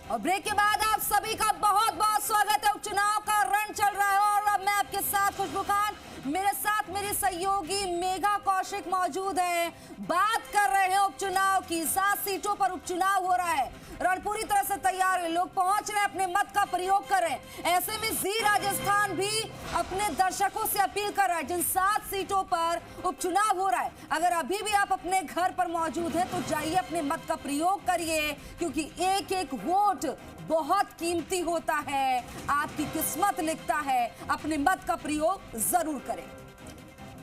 और ब्रेक के बाद आप सभी का बहुत बहुत स्वागत है। उपचुनाव का रण चल रहा है और अब मैं आपके साथ खुशबू खान, मेरे साथ मेरी सहयोगी मेघा कौशिक मौजूद है। बात कर रहे हैं उपचुनाव की। 7 सीटों पर उपचुनाव हो रहा है। रण पूरी तरह से तैयार है, लोग पहुंच रहे हैं, अपने मत का प्रयोग कर रहे हैं। ऐसे में जी राजस्थान भी अपने दर्शकों से अपील कर रहा है, जिन 7 सीटों पर उपचुनाव हो रहा है, अगर अभी भी आप अपने घर पर मौजूद हैं तो जाइए अपने मत का प्रयोग करिए, क्योंकि एक एक वोट बहुत कीमती होता है, आपकी किस्मत लिखता है। अपने मत का प्रयोग जरूर करें।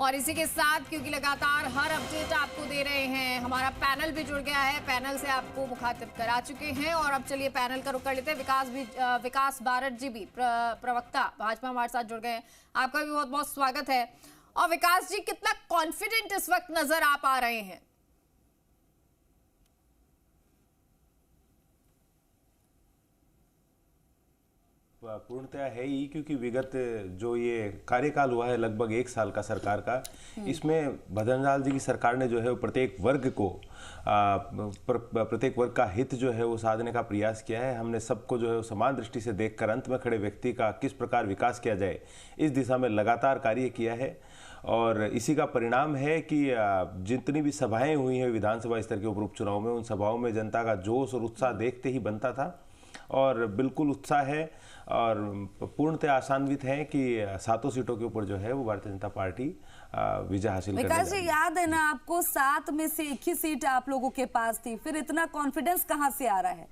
और इसी के साथ, क्योंकि लगातार हर अपडेट आपको दे रहे हैं, हमारा पैनल भी जुड़ गया है। पैनल से आपको मुखातिब करा चुके हैं और अब चलिए पैनल का रुख कर लेते हैं। विकास बारट जी भी प्रवक्ता भाजपा हमारे साथ जुड़ गए हैं। आपका भी बहुत बहुत स्वागत है। और विकास जी, कितना कॉन्फिडेंट इस वक्त नजर आप आ रहे हैं? पूर्णतया है ही, क्योंकि विगत जो ये कार्यकाल हुआ है लगभग 1 साल का सरकार का, इसमें भदनलाल जी की सरकार ने जो है वो प्रत्येक वर्ग को प्रत्येक वर्ग का हित जो है वो साधने का प्रयास किया है। हमने सबको जो है वो समान दृष्टि से देखकर अंत में खड़े व्यक्ति का किस प्रकार विकास किया जाए, इस दिशा में लगातार कार्य किया है। और इसी का परिणाम है कि जितनी भी सभाएं हुई हैं विधानसभा स्तर के ऊपर उपचुनाव में, उन सभाओं में जनता का जोश और उत्साह देखते ही बनता था। और बिल्कुल उत्साह है और पूर्णतः आशान्वित है कि 7 सीटों के ऊपर जो है वो भारतीय जनता पार्टी विजय हासिल करेगी। विकास जी, याद है ना आपको, 7 में से 1 ही सीट आप लोगों के पास थी, फिर इतना कॉन्फिडेंस कहां से आ रहा है?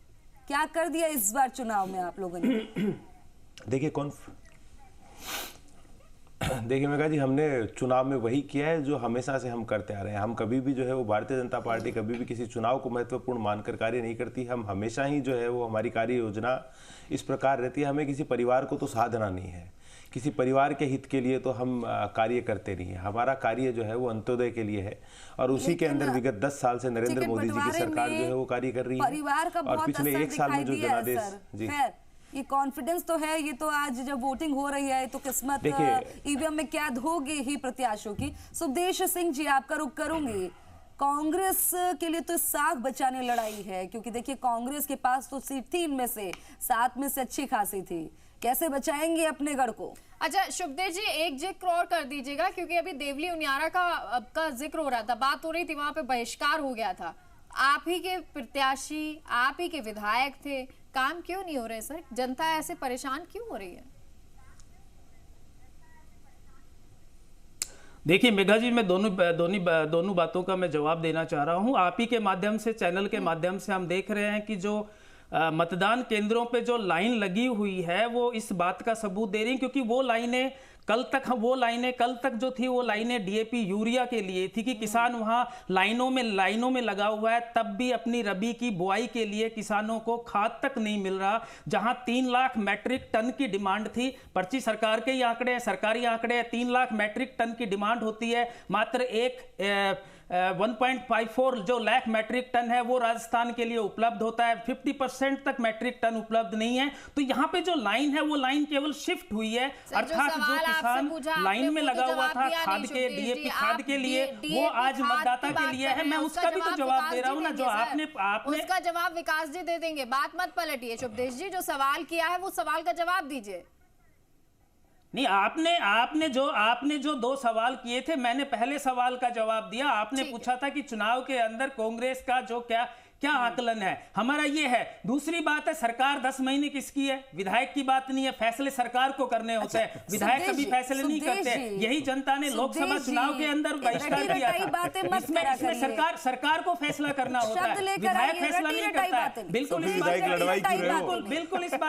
क्या कर दिया इस बार चुनाव में आप लोगों ने? देखिए मेघा जी, हमने चुनाव में वही किया है जो हमेशा से हम करते आ रहे हैं। हम कभी भी जो है वो भारतीय जनता पार्टी कभी भी किसी चुनाव को महत्वपूर्ण मानकर कार्य नहीं करती। हम हमेशा ही जो है वो हमारी कार्य योजना इस प्रकार रहती है, हमें किसी परिवार को तो साधना नहीं है, किसी परिवार के हित के लिए तो हम कार्य करते नहीं है। हमारा कार्य जो है वो अंत्योदय के लिए है और उसी के अंदर विगत 10 साल से नरेंद्र मोदी जी की सरकार जो है वो कार्य कर रही है। और पिछले 1 साल में जो जनादेश जी, ये कॉन्फिडेंस तो है, ये तो आज जब वोटिंग हो रही है तो किस्मत ईवीएम में कैद होगी ही प्रत्याशियों की। सुखदेश सिंह जी, आपका रुख करूंगी। कांग्रेस के लिए तो साख बचाने लड़ाई है, क्योंकि देखिए कांग्रेस के पास तो सीट 3 में से 7 में से अच्छी खासी थी। कैसे बचाएंगे अपने गढ़ को? अच्छा शुभदेव जी, एक जिक्र और कर दीजिएगा, क्योंकि अभी देवली उनियारा का जिक्र हो रहा था, बात हो रही थी, वहां पे बहिष्कार हो गया था। आप ही के प्रत्याशी, आप ही के विधायक थे, काम क्यों नहीं हो रहे सर? जनता ऐसे परेशान क्यों हो रही है? देखिए मेघा जी, मैं दोनों बातों का मैं जवाब देना चाह रहा हूं। आप ही के माध्यम से, चैनल के माध्यम से हम देख रहे हैं कि जो मतदान केंद्रों पे जो लाइन लगी हुई है वो इस बात का सबूत दे रही है, क्योंकि वो लाइनें कल तक जो थी वो लाइनें डीएपी यूरिया के लिए थी कि किसान वहां लाइनों में लगा हुआ है, तब भी अपनी रबी की बुआई के लिए किसानों को खाद तक नहीं मिल रहा। जहां 3 लाख मैट्रिक टन की डिमांड थी, पर्ची सरकार के ही आंकड़े हैं, सरकारी आंकड़े हैं, 3 लाख मैट्रिक टन की डिमांड होती है, मात्र 1.54 जो लाख मैट्रिक टन है वो राजस्थान के लिए उपलब्ध होता है। 50% तक मैट्रिक टन उपलब्ध नहीं है। तो यहाँ पे जो लाइन है वो लाइन केवल शिफ्ट हुई है, अर्थात जो किसान लाइन में लगा हुआ था खाद के, डीएपी खाद के लिए, वो आज मतदाता के लिए है। मैं उसका भी तो जवाब दे रहा हूँ ना, जो आपने उसका जवाब विकास जी दे देंगे। बात मत पलटिए शुभदेश जी, जो सवाल किया है वो सवाल का जवाब दीजिए। नहीं, आपने जो 2 सवाल किए थे, मैंने पहले सवाल का जवाब दिया। आपने पूछा था कि चुनाव के अंदर कांग्रेस का जो क्या आकलन है, हमारा ये है। दूसरी बात है, सरकार 10 महीने किसकी है? विधायक की बात नहीं है, फैसले सरकार को करने होते हैं, विधायक कभी फैसले नहीं करते। यही जनता ने लोकसभा चुनाव के अंदर बहिष्कार किया था। इसमें सरकार को फैसला करना होता है, विधायक फैसला नहीं करता है। बिल्कुल इस बात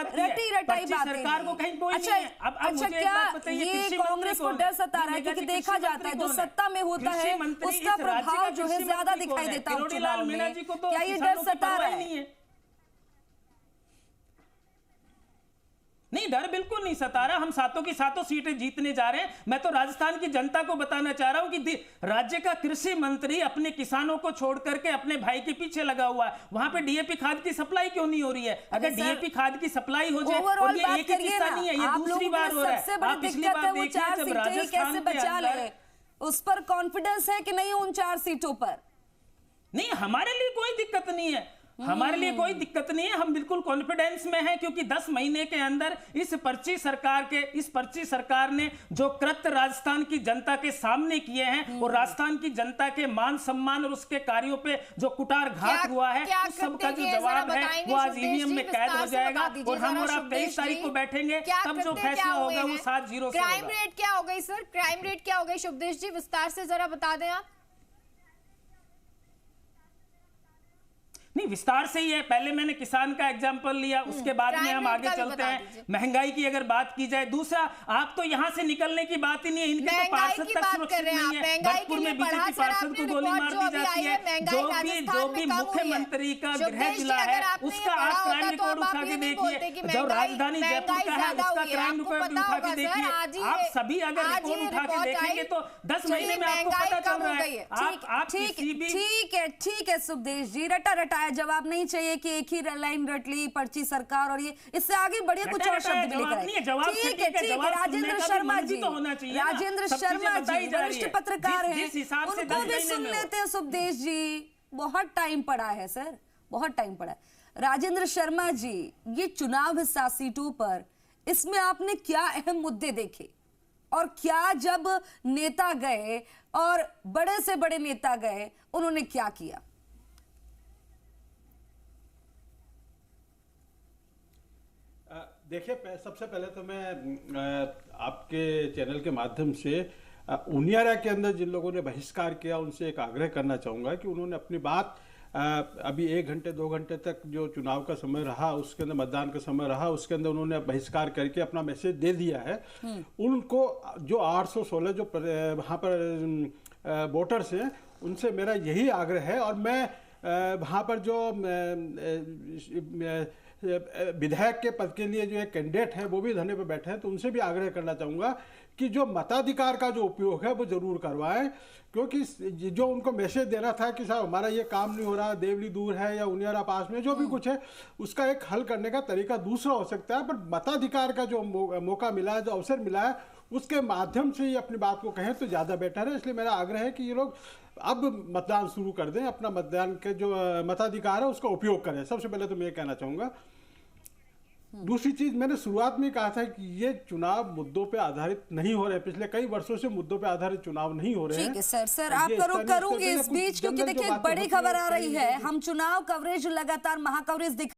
की सरकार को कहीं कोई नहीं है। अब मुझे एक बात बताइए, कांग्रेस को डर सता रहा है, क्योंकि देखा जाता है जो सत्ता में होता है उसका प्रभाव जो है ज्यादा दिखाई देता है चुनाव में। क्या ये डर सता रहा है? नहीं, डर बिल्कुल नहीं सता रहा। हम 7 की 7 सीटें जीतने जा रहे हैं। मैं तो राजस्थान की जनता को बताना चाह रहा हूं कि राज्य का कृषि मंत्री अपने किसानों को छोड़ करके अपने भाई के पीछे लगा हुआ है। वहां पे डीएपी खाद की सप्लाई क्यों नहीं हो रही है? अगर डीएपी खाद की सप्लाई हो जाए, और ये एक ही किस्सा नहीं है, ये दूसरी बार हो रहा है। आप पिछली बार देखिए जब राजस्थान के अंदर, उस पर कॉन्फिडेंस है कि नहीं उन 4 सीटों पर? नहीं, हमारे लिए कोई दिक्कत नहीं है। हमारे लिए कोई दिक्कत नहीं है, हम बिल्कुल कॉन्फिडेंस में हैं, क्योंकि 10 महीने के अंदर इस पर्ची सरकार ने जो कृत्य राजस्थान की जनता के सामने किए हैं और राजस्थान की जनता के मान सम्मान और उसके कार्यों पे जो कुटारघात हुआ है, उस सब का जो जवाब है वो आज ईवीएम में कैद हो जाएगा और हम और आप 23 तारीख को बैठेंगे, तब जो फैसला होगा वो 7-0 से होगा। क्राइम रेट क्या हो गई सर, क्राइम रेट क्या हो गई शुभदेश जी, विस्तार से जरा बता दें आप। नहीं, विस्तार से ही है। पहले मैंने किसान का एग्जांपल लिया, उसके बाद में हम आगे चलते हैं। महंगाई की अगर बात की जाए, दूसरा आप तो यहां से निकलने की बात ही नहीं है, इनके तो पार्षद तक सुरक्षित नहीं है। भरतपुर में बीजेपी पार्षद को गोली मार दी जाती है। जो भी मुख्यमंत्री का गृह जिला है उसका आप क्राइम रिकॉर्ड उठा के देखिए, जो राजधानी जयपुर का है उसका क्राइम रिकॉर्ड उठा के देखिए। आप सभी अगर रिकॉर्ड उठा के देखेंगे तो 10 महीने में आपको पता चल रहा है। आप ठीक है सुखदेश जी, रटा जवाब नहीं चाहिए कि एक ही लाइन रट ली पर्ची सरकार और ये, इससे आगे बढ़िए कुछ और शब्द लेकर आए। ठीक है, राजेंद्र शर्मा जी, वरिष्ठ पत्रकार हैं, उनको भी सुन लेते हैं। सुखदेश जी, बहुत टाइम पड़ा है सर, बहुत टाइम पड़ा है। राजेंद्र शर्मा जी, ये चुनाव हिस्सा सीटों पर, इसमें आपने क्या अहम मुद्दे देखे और क्या जब नेता गए और बड़े से बड़े नेता गए उन्होंने क्या किया? देखिए, सबसे पहले तो मैं आपके चैनल के माध्यम से उनियारा के अंदर जिन लोगों ने बहिष्कार किया उनसे एक आग्रह करना चाहूँगा कि उन्होंने अपनी बात अभी 1 घंटे 2 घंटे तक जो चुनाव का समय रहा, उसके अंदर मतदान का समय रहा, उसके अंदर उन्होंने बहिष्कार करके अपना मैसेज दे दिया है। उनको जो 816 जो वहाँ पर वोटर्स हैं उनसे मेरा यही आग्रह है, और मैं वहाँ पर जो विधायक के पद के लिए जो एक कैंडिडेट है वो भी धरने पर बैठे हैं, तो उनसे भी आग्रह करना चाहूँगा कि जो मताधिकार का जो उपयोग है वो जरूर करवाएं, क्योंकि जो उनको मैसेज देना था कि साहब हमारा ये काम नहीं हो रहा, देवली दूर है या उनियारा पास में, जो भी कुछ है उसका एक हल करने का तरीका दूसरा हो सकता है, पर मताधिकार का जो मौका मिला है, जो अवसर मिला है, उसके माध्यम से ही अपनी बात को कहें तो ज़्यादा बेटर है। इसलिए मेरा आग्रह है कि ये लोग अब मतदान शुरू कर दें, अपना मतदान के जो मताधिकार है उसका उपयोग करें। सबसे पहले तो मैं ये कहना चाहूँगा। दूसरी चीज, मैंने शुरुआत में कहा था कि ये चुनाव मुद्दों पे आधारित नहीं हो रहे, पिछले कई वर्षों से मुद्दों पे आधारित चुनाव नहीं हो रहे हैं। ठीक है सर, आप करूंगी इस बीच, क्योंकि देखिए एक बड़ी खबर आ रही है, हम चुनाव कवरेज लगातार महाकवरेज